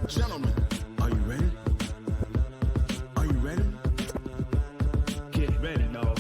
Gentlemen, are you ready? Are you ready? Get ready, dog.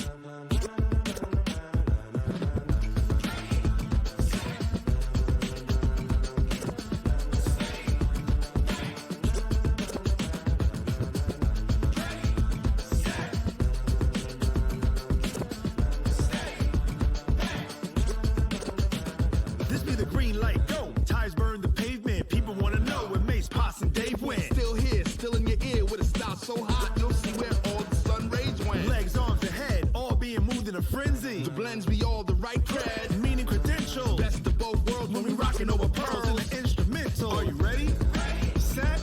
This be the green light, go. Tires burn the pavement. People want to know where Mace, Potts, and Dave went. Still here, still in your ear with a style so hot, you'll see where all the sun rays went. Legs, arms, and head, all being moved in a frenzy. The blends be all the right cred, meaning credentials. Best of both worlds when we rockin' over pearls in the instrumental. Are you ready? Set.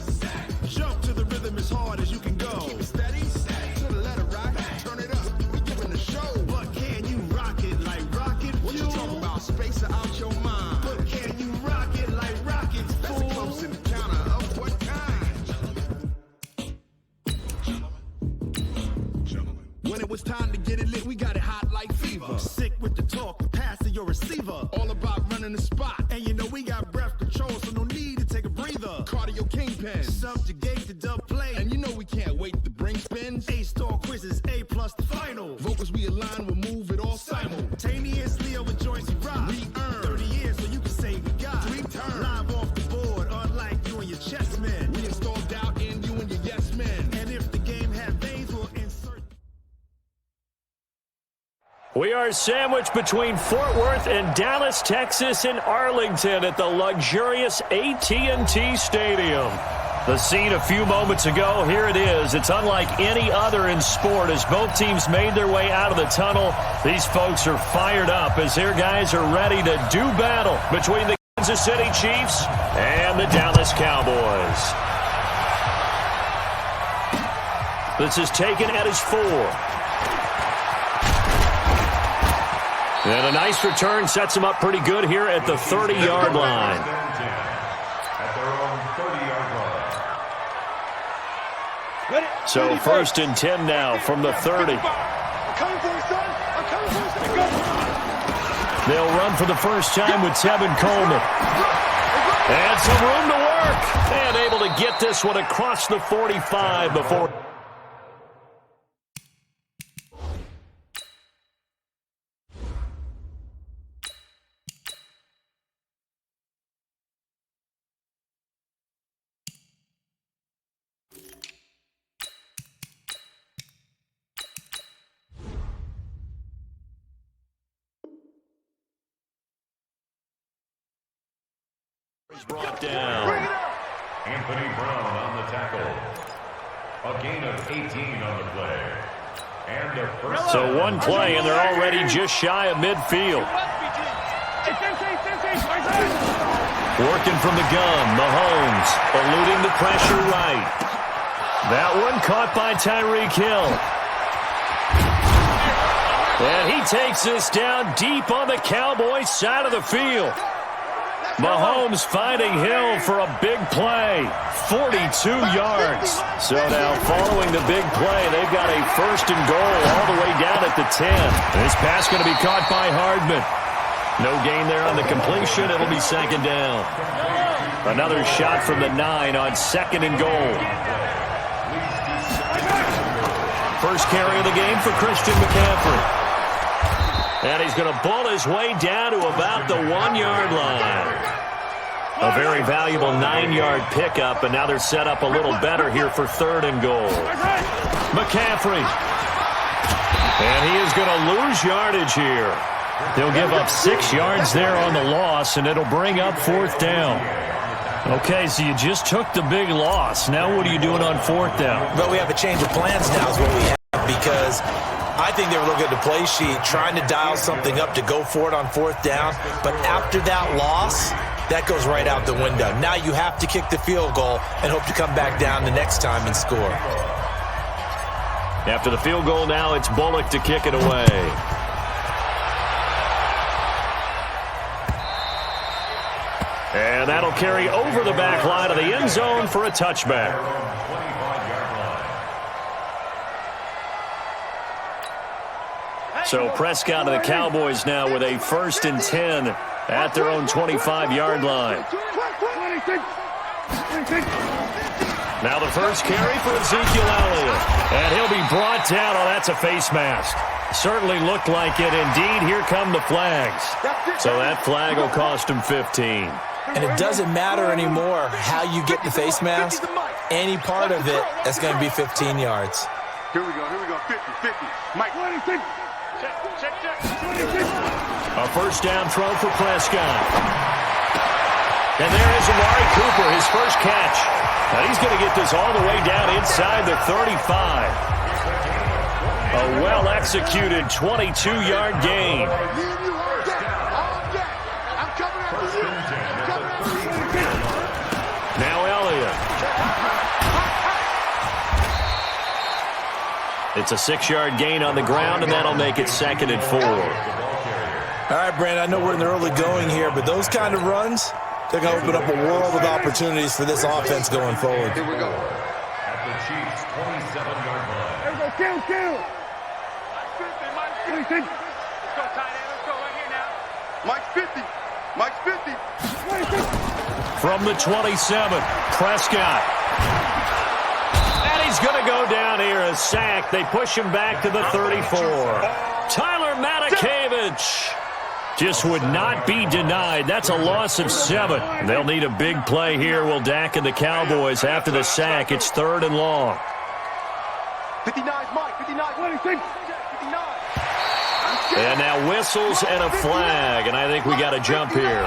Jump to the rhythm as hard as you can go. Keep it steady, to the letter right. Turn it up, we giving the show. But can you rock it like rocket fuel? What you talking about? Space or out your mind? But can you rock it like rockets, fool? That's a close encounter of what kind? Gentlemen. When it was time to get it lit, we got it hot like fever. Sick with the talk, pass to your receiver. All about running the spot. And you know we got breath control, so no need to take a breather. Cardio kingpin. Subjugate the dub play. And you know we can't wait to bring spins. A-star quizzes, A+ the final. Vocals we align, we'll move it all simultaneously over joints we rock. We earn 30 years, so you can say we got 3 turns. Live off the board, unlike you and your chess men. We install doubt in you and your yes men. And if the game had veins, we'll insert. We are sandwiched between Fort Worth and Dallas, Texas, and Arlington at the luxurious AT&T Stadium. The scene a few moments ago, here it is. It's unlike any other in sport as both teams made their way out of the tunnel. These folks are fired up as their guys are ready to do battle between the Kansas City Chiefs and the Dallas Cowboys. This is taken at his 4. And a nice return sets him up pretty good here at the 30-yard line. At their own 30-yard line. So 1st and 10 now from the 30. They'll run for the first time with Tevin Coleman. And some room to work. And able to get this one across the 45 before. Brought down. Anthony Brown on the tackle. A gain of 18 on the play. And a first. So one play, and they're already just shy of midfield. Working from the gun, Mahomes eluding the pressure right. That one caught by Tyreek Hill. And he takes this down deep on the Cowboys side of the field. Mahomes finding Hill for a big play, 42 yards. So now following the big play, they've got a 1st and goal all the way down at the 10. This pass going to be caught by Hardman. No gain there on the completion. It'll be 2nd down. Another shot from the 9 on 2nd and goal. First carry of the game for Christian McCaffrey. And he's going to bull his way down to about the 1-yard line. A very valuable 9-yard pickup, and now they're set up a little better here for 3rd and goal. McCaffrey. And he is going to lose yardage here. They'll give up 6 yards there on the loss, and it'll bring up 4th down. Okay, so you just took the big loss. Now what are you doing on 4th down? But we have a change of plans now is what we have, because I think they were looking at the play sheet, trying to dial something up to go for it on 4th down. But after that loss, that goes right out the window. Now you have to kick the field goal and hope to come back down the next time and score. After the field goal now, it's Bullock to kick it away. And that'll carry over the back line of the end zone for a touchback. So Prescott and the Cowboys now with a 1st and 10 at their own 25-yard line. Now the first carry for Ezekiel Elliott. And he'll be brought down. Oh, that's a face mask. Certainly looked like it. Indeed, here come the flags. So that flag will cost him 15. And it doesn't matter anymore how you get the face mask. Any part of it, that's going to be 15 yards. Here we go, 50, Mike. Check. A first down throw for Prescott. And there is Amari Cooper, his first catch. And he's going to get this all the way down inside the 35. A well-executed 22-yard gain. Now Elliott. It's a 6-yard gain on the ground, and that'll make it 2nd and 4. All right, Brandon, I know we're in the early going here, but those kind of runs, they're going to open up a world of opportunities for this offense going forward. Here we go. At the Chiefs' 27-yard line. Here we go, kill. Let's go, tight end. Let's go right here now. Mike's 50. From the 27, Prescott. And he's going to go down here, a sack. They push him back to the 34. Tyler Matakevich just would not be denied. That's a loss of 7. They'll need a big play here, will Dak and the Cowboys after the sack. It's 3rd and long. 59, Mike. 59. And now whistles and a flag, and I think we got a jump here.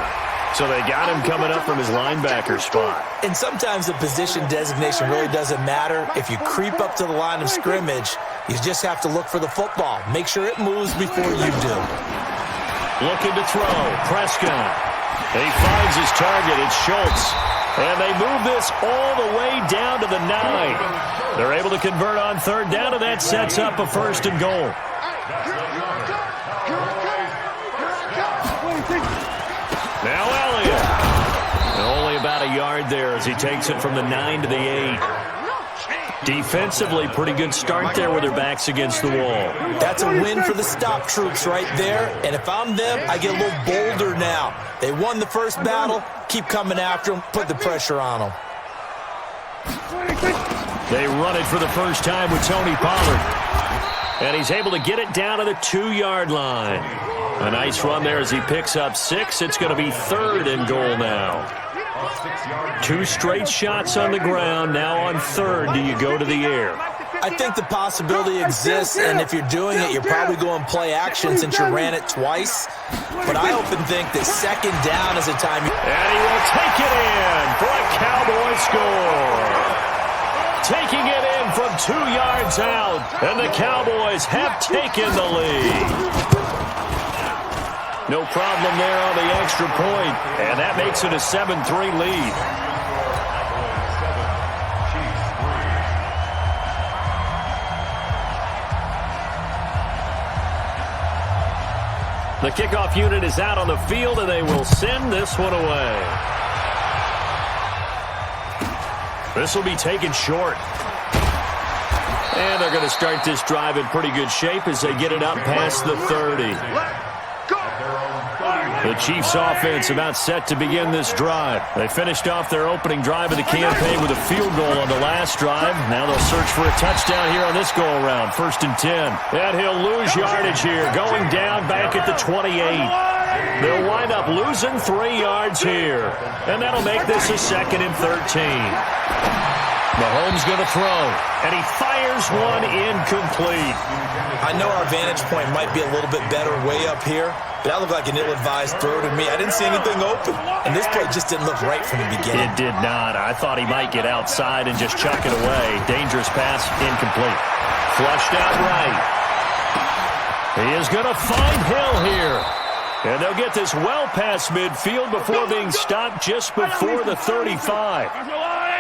So they got him coming up from his linebacker spot. And sometimes the position designation really doesn't matter. If you creep up to the line of scrimmage, you just have to look for the football. Make sure it moves before you do. Looking to throw. Prescott. He finds his target. It's Schultz. And they move this all the way down to the 9. They're able to convert on 3rd down, and that sets up a 1st and goal. Now Elliott. Only about a yard there as he takes it from the 9 to the 8. Defensively, pretty good start there with their backs against the wall. That's a win for the stop troops right there. And if I'm them, I get a little bolder now. They won the first battle. Keep coming after them. Put the pressure on them. They run it for the first time with Tony Pollard. And he's able to get it down to the 2-yard line. A nice run there as he picks up 6. It's going to be 3rd and goal now. 2 straight shots on the ground. Now on 3rd, do you go to the air? I think the possibility exists, and if you're doing it, you're probably going play action since you ran it twice. But I often think that 2nd down is a time. And he will take it in for a Cowboy score. Taking it in from 2 yards out, and the Cowboys have taken the lead. No problem there on the extra point, and that makes it a 7-3 lead. The kickoff unit is out on the field, and they will send this one away. This will be taken short. And they're going to start this drive in pretty good shape as they get it up past the 30. The Chiefs offense about set to begin this drive. They finished off their opening drive of the campaign with a field goal on the last drive. Now they'll search for a touchdown here on this go-around. 1st and 10. And he'll lose yardage here, going down back at the 28. They'll wind up losing 3 yards here. And that'll make this a 2nd and 13. Mahomes going to throw, and he fires one incomplete. I know our vantage point might be a little bit better way up here, but that looked like an ill-advised throw to me. I didn't see anything open, and this play just didn't look right from the beginning. It did not. I thought he might get outside and just chuck it away. Dangerous pass, incomplete. Flushed out right. He is going to find Hill here. And they'll get this well past midfield before being stopped just before the 35.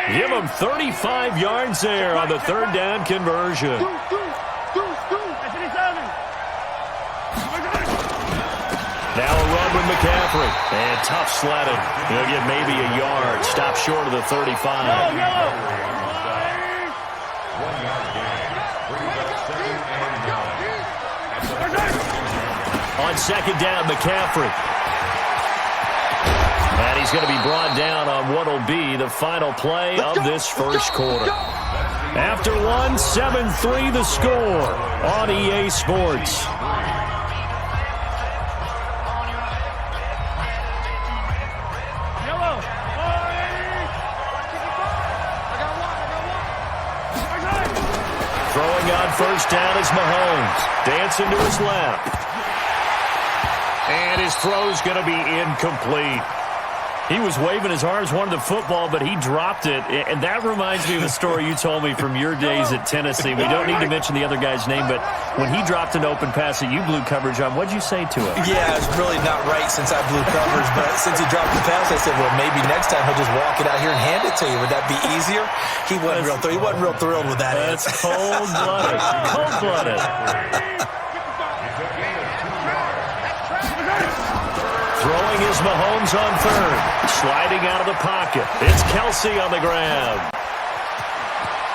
Give them 35 yards there on the 3rd down conversion. Now a run with McCaffrey. And tough sledding. He'll get maybe a yard. Stop short of the 35. On 2nd down, McCaffrey. And he's he's going to be brought down on what will be the final play of this first quarter. After one, 7-3 the score on EA Sports. Throwing on first down is Mahomes. Dancing to his left. And his throw's going to be incomplete. He was waving his arms, wanted the football, but he dropped it. And that reminds me of a story you told me from your days at Tennessee. We don't need to mention the other guy's name, but when he dropped an open pass that you blew coverage on, what'd you say to him? Yeah, it's really not right since I blew coverage, but since he dropped the pass, I said, well, maybe next time he'll just walk it out here and hand it to you. Would that be easier? He wasn't real thrilled with that. That's cold-blooded. Cold-blooded. Throwing is Mahomes on third. Sliding out of the pocket. It's Kelsey on the grab.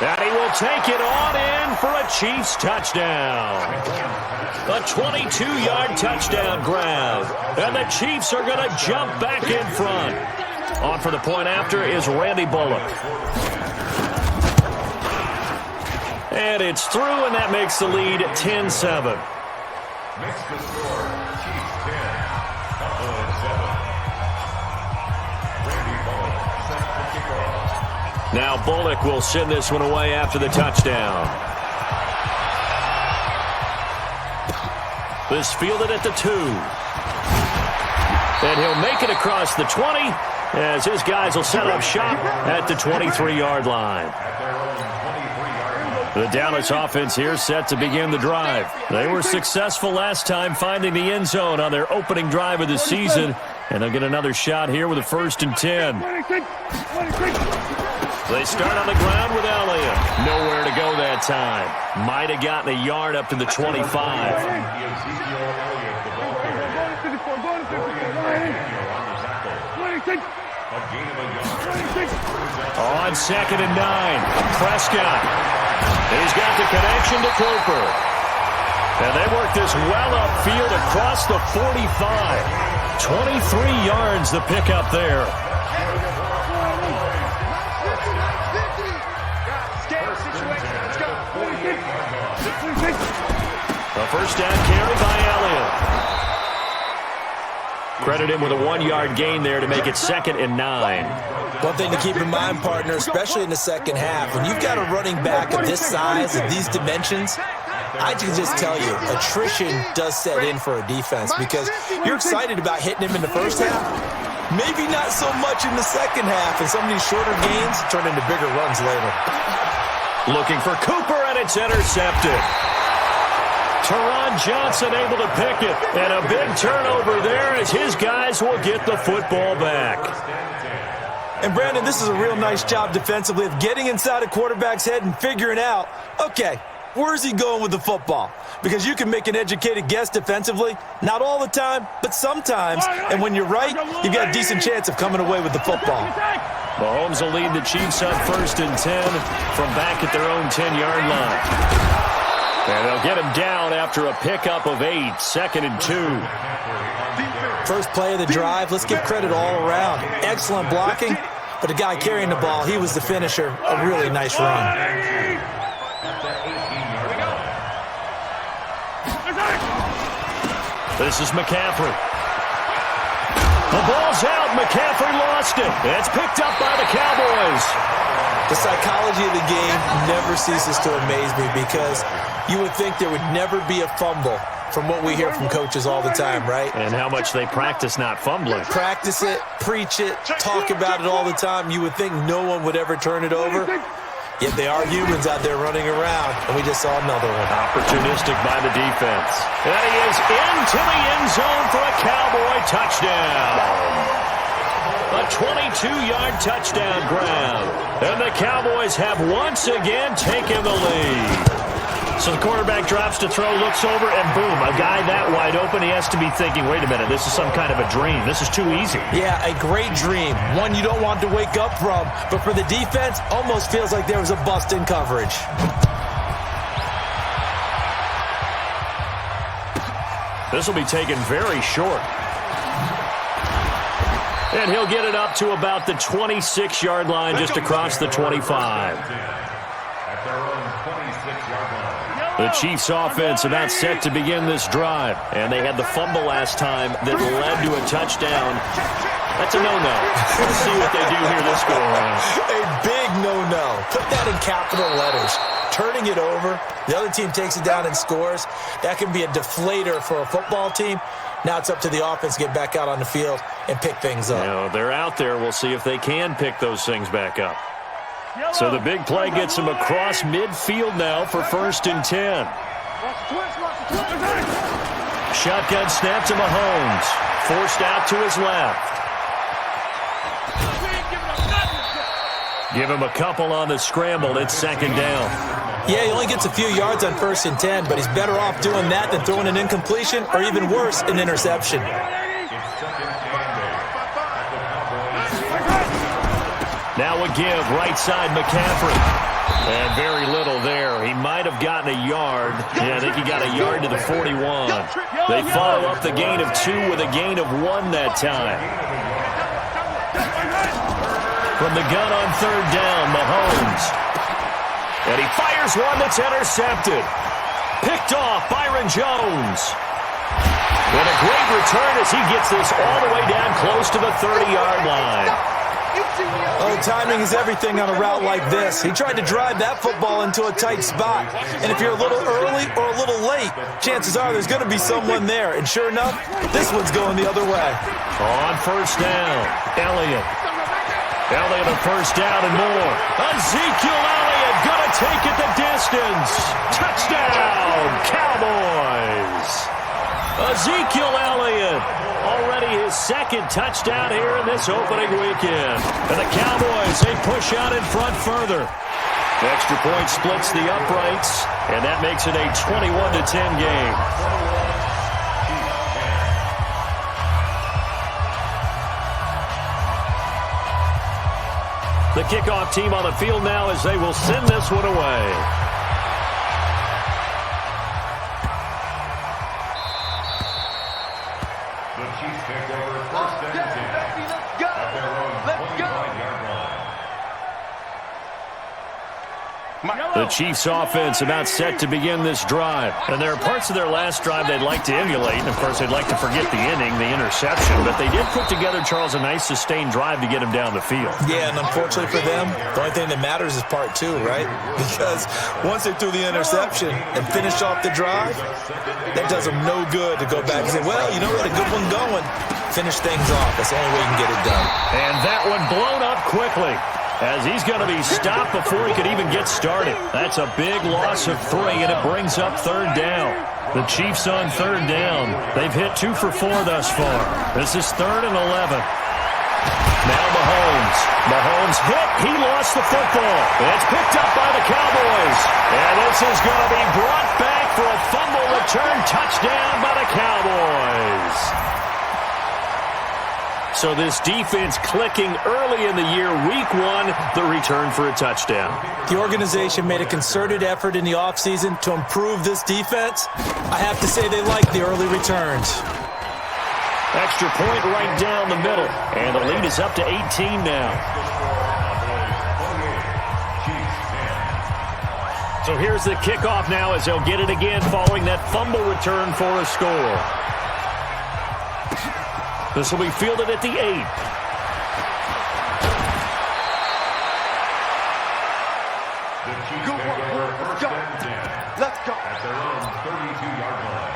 And he will take it on in for a Chiefs touchdown. A 22-yard touchdown grab. And the Chiefs are going to jump back in front. On for the point after is Randy Bullock. And it's through, and that makes the lead 10-7. Makes the score Chiefs 10, Buffalo 7. Randy Bullock set the kickoff. Now Bullock will send this one away after the touchdown. This fielded at the 2. And he'll make it across the 20 as his guys will set up shop at the 23-yard line. The Dallas offense here set to begin the drive. They were successful last time finding the end zone on their opening drive of the season, and they'll get another shot here with a 1st and 10. They start on the ground with Elliott. Nowhere to go that time. Might have gotten a yard up to the 25. On 2nd and 9, Prescott. He's got the connection to Cooper. And they work this well upfield across the 45. 23 yards the pickup there. A first down carry by Elliott. Credit him with a 1-yard gain there to make it 2nd and 9. One thing to keep in mind, partner, especially in the second half, when you've got a running back of this size, of these dimensions, I can just tell you, attrition does set in for a defense because you're excited about hitting him in the first half. Maybe not so much in the second half, and some of these shorter gains turn into bigger runs later. Looking for Cooper, and it's intercepted. Teron Johnson able to pick it, and a big turnover there as his guys will get the football back. And, Brandon, this is a real nice job defensively of getting inside a quarterback's head and figuring out, okay, where's he going with the football? Because you can make an educated guess defensively, not all the time, but sometimes. And when you're right, you've got a decent chance of coming away with the football. Mahomes will lead the Chiefs on 1st and 10 from back at their own 10-yard line. And they'll get him down after a pickup of 8, 2nd and 2. First play of the drive, let's give credit all around. Excellent blocking, but the guy carrying the ball, he was the finisher. A really nice run. This is McCaffrey. The ball's out. McCaffrey lost it. It's picked up by the Cowboys. The psychology of the game never ceases to amaze me because you would think there would never be a fumble from what we hear from coaches all the time, right? And how much they practice not fumbling. Practice it, preach it, talk about it all the time. You would think no one would ever turn it over. Yet they are humans out there running around, and we just saw another one. Opportunistic by the defense. And he is into the end zone for a Cowboy touchdown. A 22-yard touchdown grab. And the Cowboys have once again taken the lead. So the quarterback drops to throw, looks over, and boom, a guy that wide open, he has to be thinking, wait a minute, this is some kind of a dream. This is too easy. Yeah, a great dream. One you don't want to wake up from. But for the defense, almost feels like there was a bust in coverage. This will be taken very short. And he'll get it up to about the 26-yard line, just across the 25. At their own 26-yard line. The Chiefs offense about set to begin this drive. And they had the fumble last time that led to a touchdown. That's a no-no. We'll see what they do here this go around. A big no-no. Put that in capital letters. Turning it over, the other team takes it down and scores. That can be a deflator for a football team. Now it's up to the offense to get back out on the field and pick things up. You know, they're out there. We'll see if they can pick those things back up. So the big play gets them across midfield now for 1st and 10. Shotgun snap to Mahomes. Forced out to his left. Give him a couple on the scramble. It's 2nd down. Yeah, he only gets a few yards on 1st and 10, but he's better off doing that than throwing an incompletion or even worse, an interception. Now a give, right side McCaffrey. And very little there. He might have gotten a yard. Yeah, I think he got a yard to the 41. They follow up the gain of 2 with a gain of 1 that time. From the gun on 3rd down, Mahomes. And he fires one that's intercepted. Picked off, Byron Jones. And a great return as he gets this all the way down close to the 30-yard line. Oh, timing is everything on a route like this. He tried to drive that football into a tight spot. And if you're a little early or a little late, chances are there's going to be someone there. And sure enough, this one's going the other way. On 1st down, Elliott a 1st down and more. Ezekiel Elliott going to take it the distance. Touchdown, Cowboys. Ezekiel Elliott, already his 2nd touchdown here in this opening weekend. And the Cowboys, they push out in front further. The extra point splits the uprights, and that makes it a 21-10 game. The kickoff team on the field now as they will send this one away. The Chiefs take over 1st and 10. Let's go. At their own 25-yard line. The Chiefs offense about set to begin this drive. And there are parts of their last drive they'd like to emulate. And, of course, they'd like to forget the inning, the interception. But they did put together, Charles, a nice sustained drive to get him down the field. Yeah, and unfortunately for them, the only thing that matters is part 2, right? Because once they threw the interception and finished off the drive, that does them no good to go back and say, well, you know, we had a good one going. Finish things off. That's the only way you can get it done. And that one blown up quickly, as he's going to be stopped before he could even get started. That's a big loss of 3, and it brings up 3rd down. The Chiefs on 3rd down. They've hit 2 for 4 thus far. This is 3rd and 11. Now Mahomes. Mahomes hit. He lost the football. It's picked up by the Cowboys. And this is going to be brought back for a fumble return touchdown by the Cowboys. So this defense clicking early in the year, week 1, the return for a touchdown. The organization made a concerted effort in the offseason to improve this defense. I have to say they like the early returns. Extra point right down the middle. And the lead is up to 18 now. So here's the kickoff now as they'll get it again following that fumble return for a score. This will be fielded at the 8. The Chiefs take over 1st and 10. Let's go. At their own 32-yard line.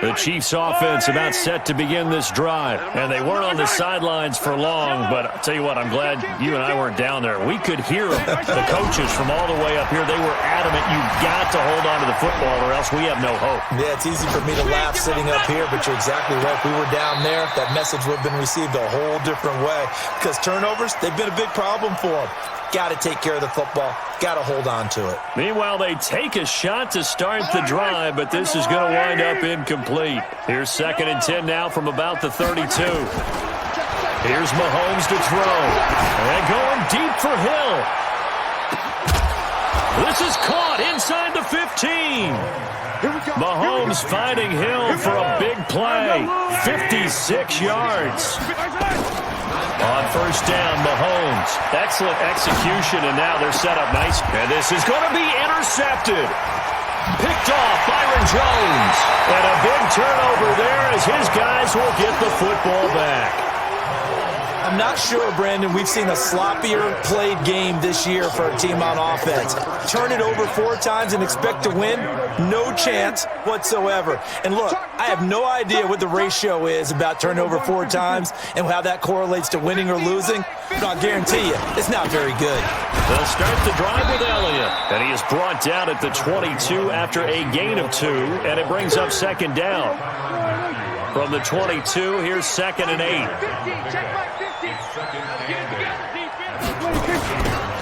The Chiefs offense about set to begin this drive. And they weren't on the sidelines for long, but I'll tell you what, I'm glad you and I weren't down there. We could hear the coaches from all the way up here. They were adamant, you've got to hold on to the football or else we have no hope. Yeah, it's easy for me to laugh sitting up here, but you're exactly right. If we were down there, that message would have been received a whole different way. Because turnovers, they've been a big problem for them. Got to take care of the football. Got to hold on to it. Meanwhile, they take a shot to start the drive, but this is going to wind up incomplete. Here's 2nd and 10 now from about the 32. Here's Mahomes to throw. And going deep for Hill. This is caught inside the 15. Mahomes finding Hill for a big play. 56 yards. On first down, Mahomes. Excellent execution, and now they're set up nice. And this is going to be intercepted. Picked off Byron Jones. And a big turnover there as his guys will get the football back. I'm not sure, Brandon, we've seen a sloppier played game this year for a team on offense. Turn it over 4 times and expect to win? No chance whatsoever. And look, I have no idea what the ratio is about turning over 4 times and how that correlates to winning or losing, but I'll guarantee you, it's not very good. They'll start the drive with Elliott, and he is brought down at the 22 after a gain of 2, and it brings up second down. From the 22, here's 2nd and 8.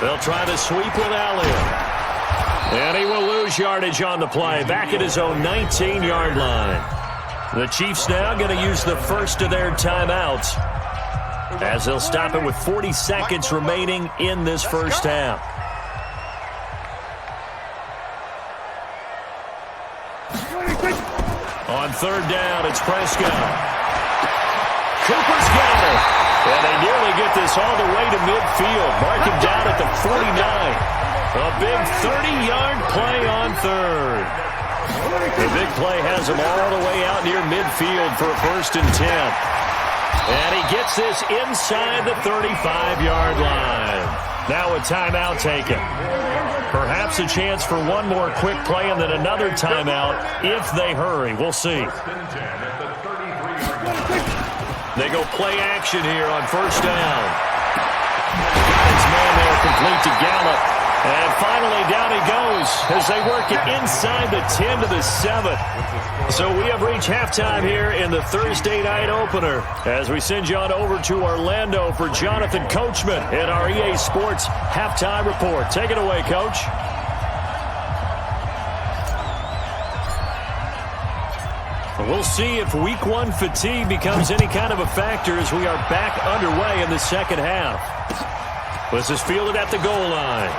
They'll try to sweep with Elliott. And he will lose yardage on the play, back at his own 19-yard line. The Chiefs now going to use the first of their timeouts, as they'll stop it with 40 seconds remaining in this first half. On third down, it's Prescott. Cooper's got it. And they nearly get this all the way to midfield. Mark him down at the 49. A big 30-yard play on third. The big play has him all the way out near midfield for a 1st and 10. And he gets this inside the 35-yard line. Now a timeout taken. Perhaps a chance for one more quick play and then another timeout if they hurry. We'll see. They go play action here on first down. Got his man there complete to Gallup. And finally down he goes as they work it inside the 10 to the 7. So we have reached halftime here in the Thursday night opener as we send you on over to Orlando for Jonathan Coachman in our EA Sports Halftime Report. Take it away, Coach. We'll see if Week 1 fatigue becomes any kind of a factor as we are back underway in the second half. This is fielded at the goal line.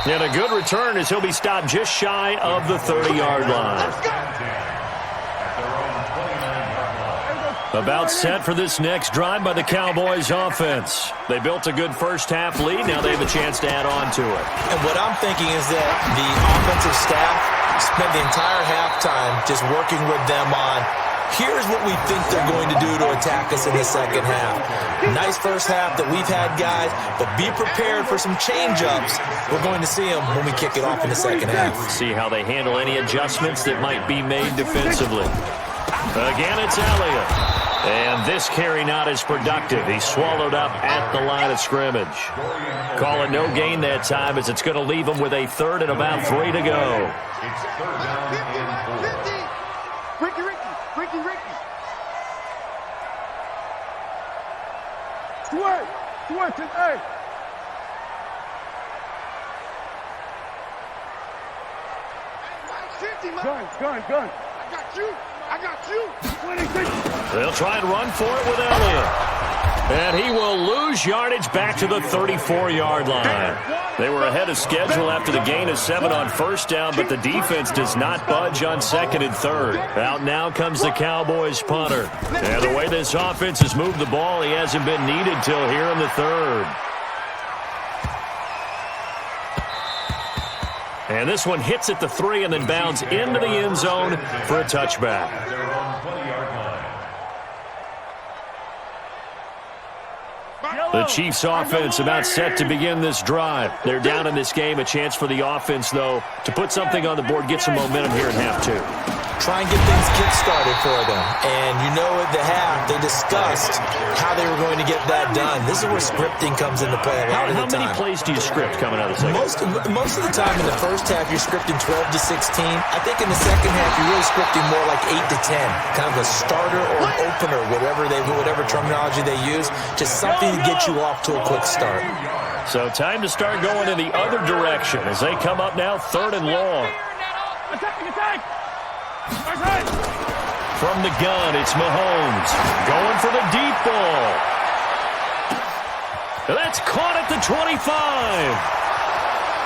And a good return as he'll be stopped just shy of the 30-yard line. About set for this next drive by the Cowboys offense. They built a good first half lead. Now they have a chance to add on to it. And what I'm thinking is that the offensive staff spent the entire halftime just working with them on, here's what we think they're going to do to attack us in the second half. Nice first half that we've had, guys, but be prepared for some change-ups. We're going to see them when we kick it off in the second half. See how they handle any adjustments that might be made defensively. Again, it's Elliott. And this carry not as productive. He's swallowed up at the line of scrimmage. Call it no gain that time as it's going to leave him with a 3rd and about 3 to go. It's 3rd down and 4. Ricky. Switch, hey. Gun. I got you. They'll try and run for it with Elliott. And he will lose yardage back to the 34-yard line. They were ahead of schedule after the gain of 7 on first down, but the defense does not budge on 2nd and 3rd. Out now comes the Cowboys punter. And the way this offense has moved the ball, he hasn't been needed till here in the 3rd. And this one hits at the 3 and then bounds into the end zone for a touchback. The Chiefs offense about set to begin this drive. They're down in this game. A chance for the offense, though, to put something on the board, get some momentum here in half 2. Try and get things kick-started for them. And you know at the half, they discussed how they were going to get that done. This is where scripting comes into play a lot of the time. How many plays do you script coming out of the second? Most of the time in the first half, you're scripting 12 to 16. I think in the second half, you're really scripting more like 8 to 10. Kind of a starter or an opener, whatever terminology they use. Just something to get you off to a quick start. So time to start going in the other direction as they come up now 3rd and long. Attack! From the gun, it's Mahomes going for the deep ball. That's caught at the 25.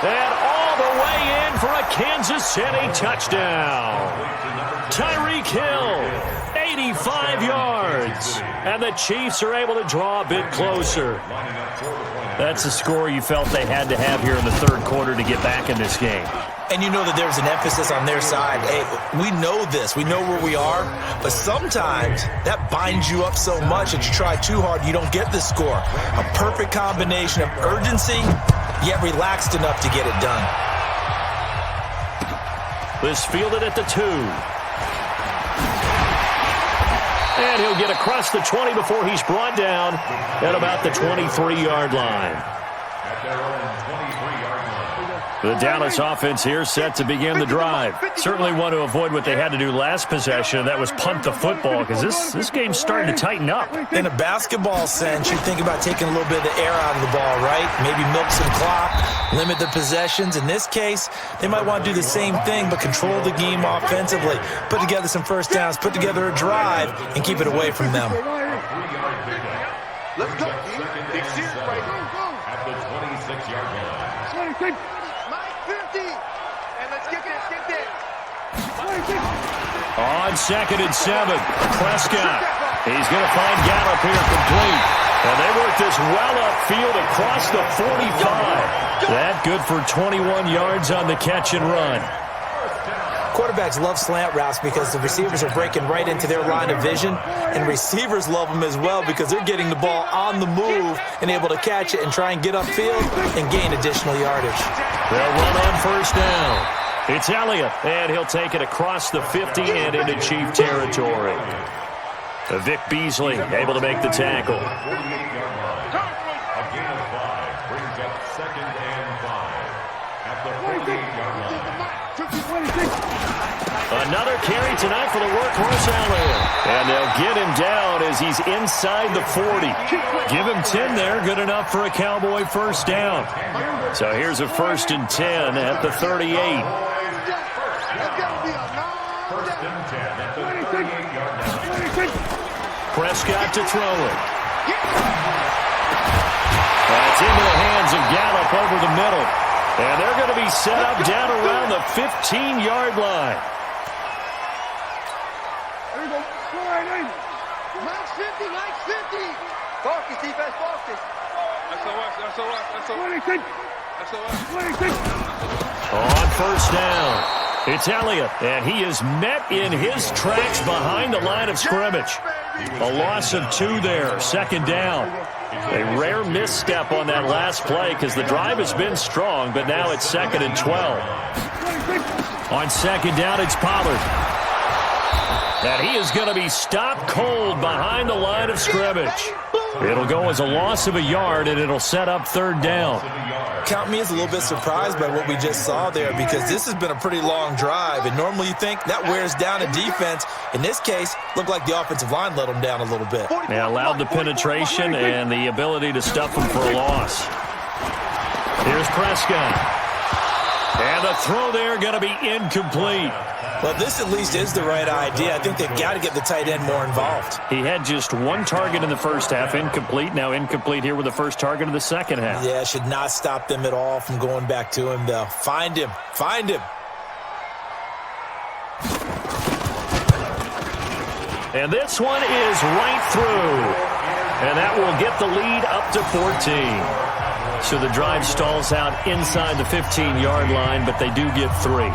And all the way in for a Kansas City touchdown. Tyreek Hill, 85 yards. And the Chiefs are able to draw a bit closer. That's a score you felt they had to have here in the third quarter to get back in this game. And you know that there's an emphasis on their side. Hey, we know this. We know where we are. But sometimes that binds you up so much that you try too hard, you don't get the score. A perfect combination of urgency, yet relaxed enough to get it done. This fielded at the 2. And he'll get across the 20 before he's brought down at about the 23-yard line. At their own 23-yard line. The Dallas offense here set to begin the drive. Certainly want to avoid what they had to do last possession. That was punt the football because this game's starting to tighten up. In a basketball sense, you think about taking a little bit of the air out of the ball, right? Maybe milk some clock, limit the possessions. In this case, they might want to do the same thing but control the game offensively. Put together some first downs, put together a drive, and keep it away from them. Let's go. Big series right here. At the 26-yard line. Mike 50. And let's get this. Get this. On 2nd and 7, Prescott. He's going to find Gallup here complete. And they work this well upfield across the 45. That good for 21 yards on the catch and run. Quarterbacks love slant routes because the receivers are breaking right into their line of vision, and receivers love them as well because they're getting the ball on the move and able to catch it and try and get upfield and gain additional yardage. They'll run on first down. It's Elliott, and he'll take it across the 50 and into Chief territory. Vic Beasley able to make the tackle. 48-yard line. A gain of 5 brings up 2nd and 5 at the 48-yard line. Another carry tonight for the workhorse Elliott. And they'll get him down as he's inside the 40. Give him 10 there, good enough for a Cowboy first down. So here's a 1st and 10 at the 38. First and 10 at the 38-yard line. Prescott to throw it. That's into the hands of Gallup over the middle. And they're going to be set up down around the 15-yard line. Mike's 50. Mike's 50. Focus, defense, focus. On first down, it's Elliott, and he is met in his tracks behind the line of scrimmage. A loss of 2 there, 2nd down. A rare misstep on that last play because the drive has been strong, but now it's 2nd and 12. On 2nd down, it's Pollard. And he is going to be stopped cold behind the line of scrimmage. It'll go as a loss of a yard, and it'll set up 3rd down. Count me as a little bit surprised by what we just saw there because this has been a pretty long drive, and normally you think that wears down a defense. In this case, looked like the offensive line let them down a little bit. They allowed the penetration and the ability to stuff them for a loss. Here's Prescott. And the throw there going to be incomplete. Well, this at least is the right idea. I think they've got to get the tight end more involved. He had just 1 target in the first half, incomplete. Now incomplete here with the first target of the second half. Yeah, should not stop them at all from going back to him, though. Find him. Find him. And this one is right through. And that will get the lead up to 14. So the drive stalls out inside the 15-yard line, but they do get 3.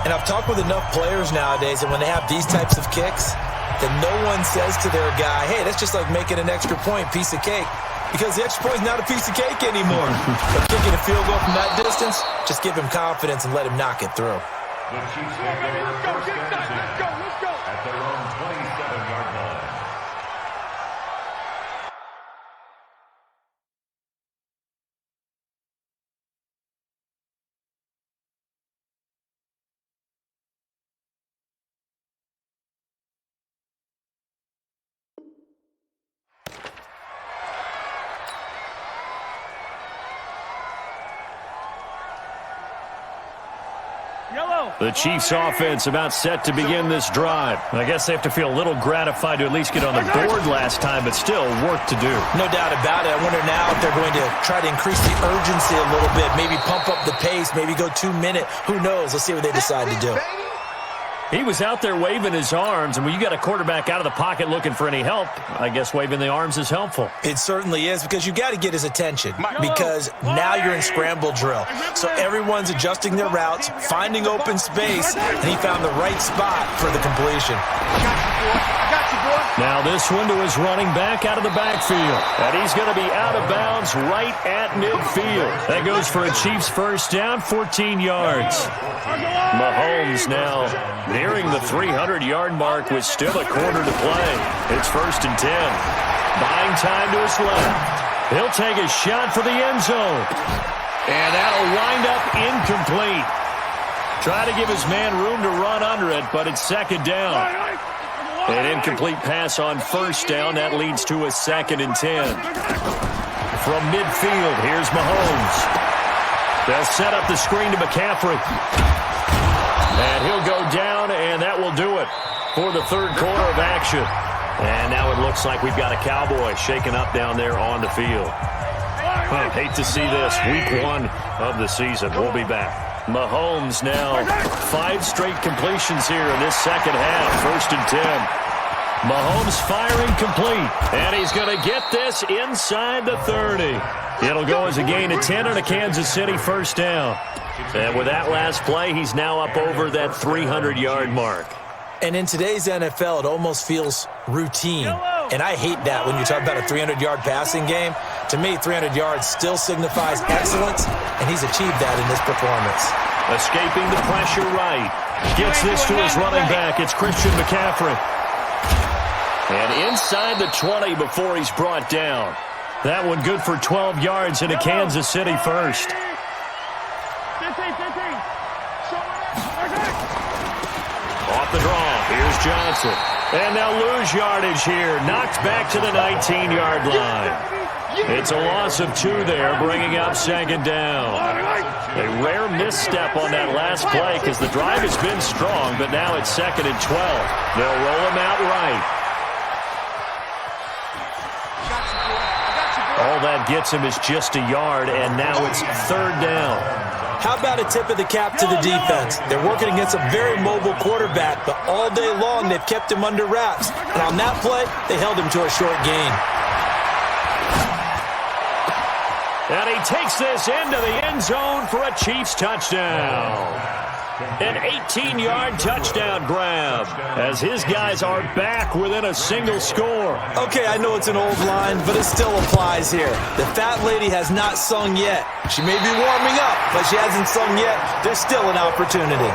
And I've talked with enough players nowadays, and when they have these types of kicks, that no one says to their guy, hey, that's just like making an extra point, piece of cake. Because the extra point is not a piece of cake anymore. But kicking a field goal from that distance, just give him confidence and let him knock it through. The Chiefs take over first and 10 at their own 27-yard line. Yellow. The Chiefs offense about set to begin this drive. I guess they have to feel a little gratified to at least get on the board last time, but still work to do. No doubt about it. I wonder now if they're going to try to increase the urgency a little bit, maybe pump up the pace, maybe go 2 minute. Who knows? Let's see what they decide to do. He was out there waving his arms, and when you got a quarterback out of the pocket looking for any help, I guess waving the arms is helpful. It certainly is, because you got to get his attention, because now you're in scramble drill. So everyone's adjusting their routes, finding open space, and he found the right spot for the completion. Now this one to his running back out of the backfield. And he's going to be out of bounds right at midfield. That goes for a Chiefs first down, 14 yards. Mahomes now nearing the 300-yard mark with still a quarter to play. It's 1st and 10. Buying time to his left. He'll take a shot for the end zone. And that'll wind up incomplete. Try to give his man room to run under it, but it's 2nd down. An incomplete pass on 1st down. That leads to a 2nd and 10. From midfield, here's Mahomes. They'll set up the screen to McCaffrey. And he'll go down, and that will do it for the 3rd quarter of action. And now it looks like we've got a Cowboy shaken up down there on the field. Hate to see this. Week 1 of the season. We'll be back. Mahomes now 5 straight completions here in this second half. 1st and 10. Mahomes firing complete. And he's going to get this inside the 30. It'll go as a gain of 10 and a Kansas City first down. And with that last play, he's now up over that 300-yard mark. And in today's NFL, it almost feels routine. And I hate that when you talk about a 300-yard passing game. To me, 300 yards still signifies excellence, and he's achieved that in this performance. Escaping the pressure right. Gets this to his running back. It's Christian McCaffrey. And inside the 20 before he's brought down. That one good for 12 yards in a Kansas City first. Off the draw. Here's Johnson. And they'll lose yardage here. Knocked back to the 19-yard line. It's a loss of 2 there, bringing up 2nd down. A rare misstep on that last play because the drive has been strong, but now it's 2nd and 12. They'll roll him out right. All that gets him is just a yard, and now it's 3rd down. How about a tip of the cap to the defense? They're working against a very mobile quarterback, but all day long they've kept him under wraps. And on that play, they held him to a short gain. And he takes this into the end zone for a Chiefs touchdown. An 18-yard touchdown grab as his guys are back within a single score. Okay, I know it's an old line, but it still applies here. The fat lady has not sung yet. She may be warming up, but she hasn't sung yet. There's still an opportunity.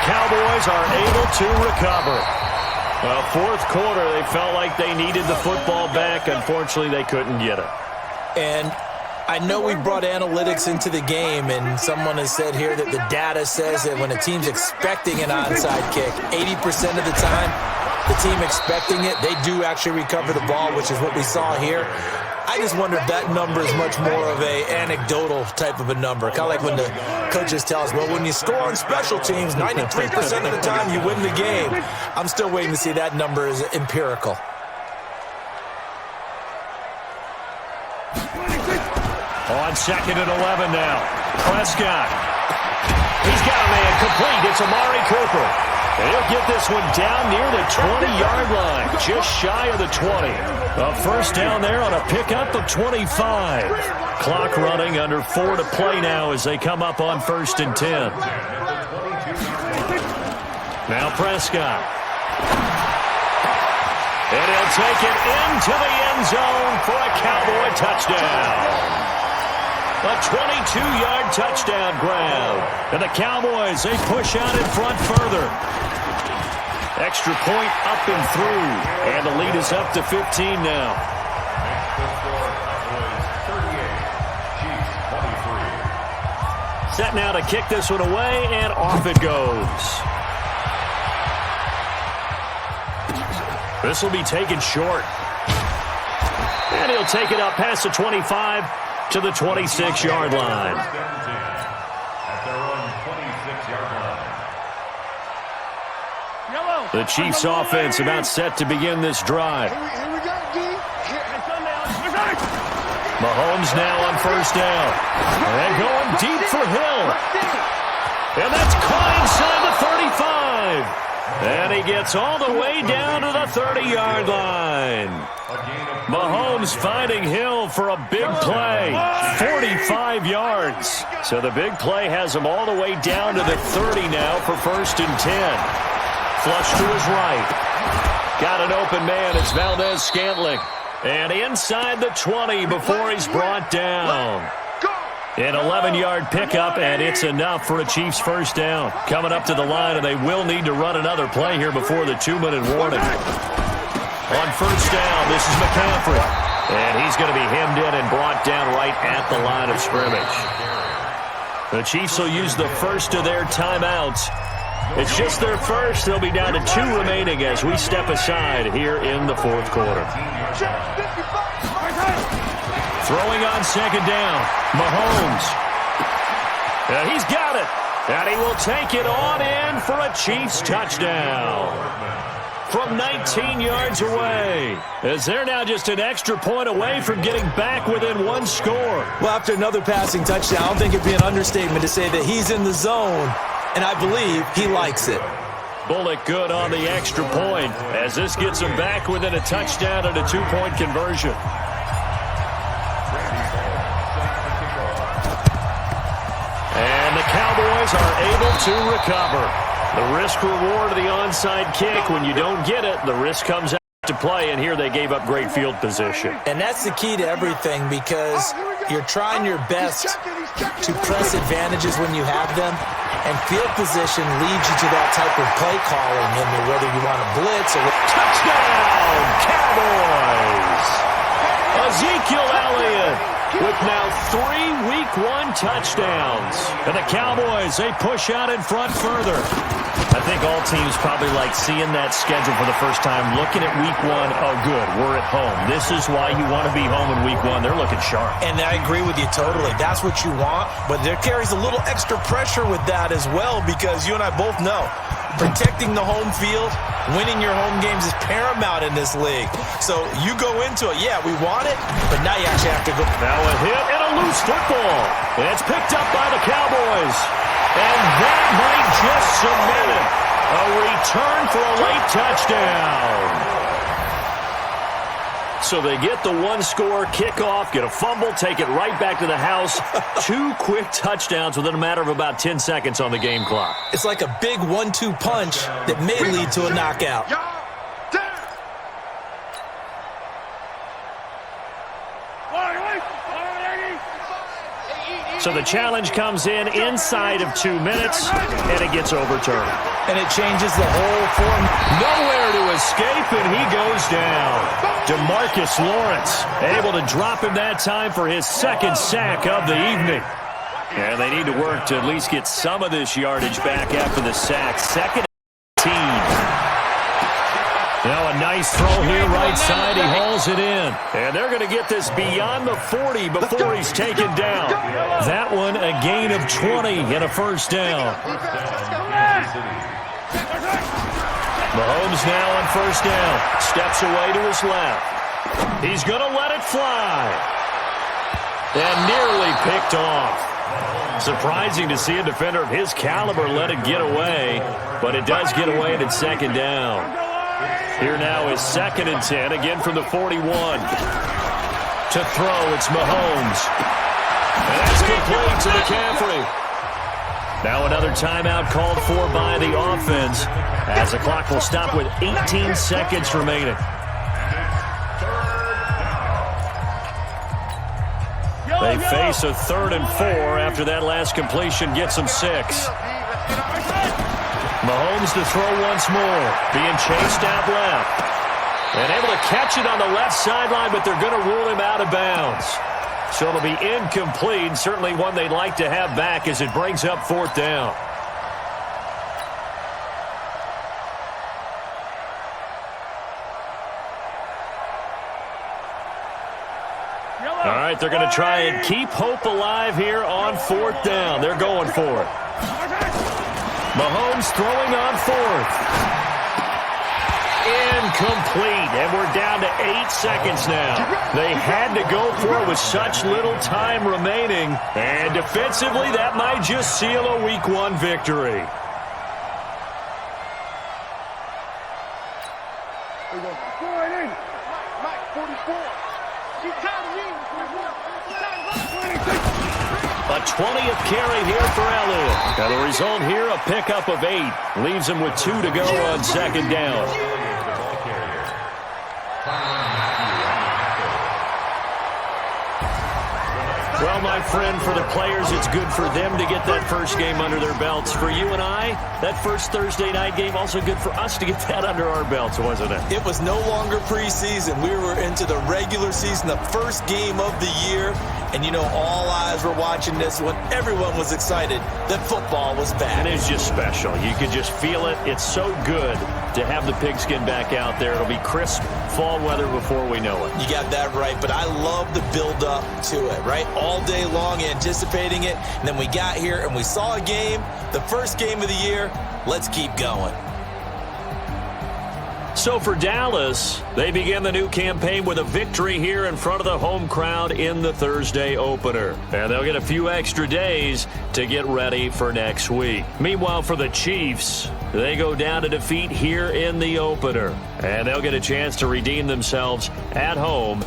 Cowboys are able to recover. Well, 4th quarter, they felt like they needed the football back. Unfortunately, they couldn't get it. And I know we brought analytics into the game, and someone has said here that the data says that when a team's expecting an onside kick, 80% of the time, the team expecting it, they do actually recover the ball, which is what we saw here. I just wonder if that number is much more of a anecdotal type of a number. Kind of like when the coaches tell us, well, when you score on special teams, 93% of the time you win the game. I'm still waiting to see that number is empirical. On 2nd and 11 now. Prescott. He's got a man complete. It's Amari Cooper. And he'll get this one down near the 20-yard line, just shy of the 20. A first down there on a pickup of 25. Clock running, under 4 to play now as they come up on 1st and 10. Now Prescott. And he'll take it into the end zone for a Cowboy touchdown. A 22-yard touchdown grab. And the Cowboys, they push out in front further. Extra point up and through. And the lead is up to 15 now. Set now to kick this one away, and off it goes. This will be taken short. And he'll take it up past the 25 to the 26-yard line. At their own 26-yard line. The Chiefs offense about set to begin this drive. Here we go, D. Mahomes now on first down. And going deep for Hill. And that's caught inside the 35. And he gets all the way down to the 30-yard line. Mahomes finding Hill for a big play. 45 yards. So the big play has him all the way down to the 30 now for 1st and 10. Flush to his right. Got an open man. It's Valdez-Scantling. And inside the 20 before he's brought down. An 11-yard pickup, and it's enough for a Chiefs first down. Coming up to the line, and they will need to run another play here before the 2-minute warning. On first down, this is McCaffrey. And he's going to be hemmed in and brought down right at the line of scrimmage. The Chiefs will use the first of their timeouts. It's just their first. They'll be down to 2 remaining as we step aside here in the fourth quarter. Throwing on second down, Mahomes. He's got it. And he will take it on in for a Chiefs touchdown. From 19 yards away. As they're now just an extra point away from getting back within 1 score. Well, after another passing touchdown, I don't think it'd be an understatement to say that he's in the zone, and I believe he likes it. Bullock good on the extra point as this gets him back within a touchdown and a 2-point conversion. And the Cowboys are able to recover. The risk-reward of the onside kick, when you don't get it, the risk comes out to play, and here they gave up great field position. And that's the key to everything, because you're trying your best to press advantages when you have them, and field position leads you to that type of play calling, whether you want to blitz or... Touchdown, Cowboys! Ezekiel Elliott with now 3 Week 1 touchdowns. And the Cowboys, they push out in front further. I think all teams probably like seeing that schedule for the first time, looking at Week 1. Oh, good, we're at home. This is why you want to be home in Week 1. They're looking sharp. And I agree with you totally. That's what you want, but there carries a little extra pressure with that as well, because you and I both know protecting the home field, winning your home games is paramount in this league. So you go into it, yeah, we want it, but now you actually have to go. Now a hit and a loose football. And it's picked up by the Cowboys. And that might just cement it. A return for a late touchdown. So they get the 1-score kickoff, get a fumble, take it right back to the house. 2 quick touchdowns within a matter of about 10 seconds on the game clock. It's like a big 1-2 punch that may lead to a knockout. So the challenge comes in inside of 2 minutes, and it gets overturned. And it changes the whole form. Nowhere to escape, and he goes down. DeMarcus Lawrence able to drop him that time for his 2nd sack of the evening. And they need to work to at least get some of this yardage back after the sack. 2nd and 18. Now a nice throw here right side. He hauls it in. And they're going to get this beyond the 40 before he's taken down. That one a gain of 20 and a first down. Mahomes now on first down. Steps away to his left. He's going to let it fly. And nearly picked off. Surprising to see a defender of his caliber let it get away. But it does get away and it's 2nd down. Here now is 2nd and 10, again from the 41. To throw, it's Mahomes. And that's complete to McCaffrey. Now another timeout called for by the offense, as the clock will stop with 18 seconds remaining. They face a 3rd and 4 after that last completion gets them 6. Mahomes to throw once more, being chased out left. And able to catch it on the left sideline, but they're going to rule him out of bounds. So it'll be incomplete, certainly one they'd like to have back as it brings up 4th down. All right, they're going to try and keep hope alive here on 4th down. They're going for it. Mahomes throwing on 4th. Incomplete, and we're down to 8 seconds now. They had to go for it with such little time remaining, and defensively, that might just seal a Week 1 victory. A 20th carry here for Elliott. Now the result here, a pickup of 8. Leaves him with 2 to go on 2nd down. Well, my friend, for the players, it's good for them to get that first game under their belts. For you and I, that first Thursday night game, also good for us to get that under our belts, wasn't it? It was no longer preseason. We were into the regular season, the first game of the year. And, you know, all eyes were watching this when everyone was excited that football was back. And it's just special. You could just feel it. It's so good to have the pigskin back out there. It'll be crisp fall weather before we know it. You got that right, but I love the build-up to it, right? All day long anticipating it, and then we got here and we saw a game, the first game of the year. Let's keep going. So for Dallas, they begin the new campaign with a victory here in front of the home crowd in the Thursday opener. And they'll get a few extra days to get ready for next week. Meanwhile, for the Chiefs, they go down to defeat here in the opener. And they'll get a chance to redeem themselves at home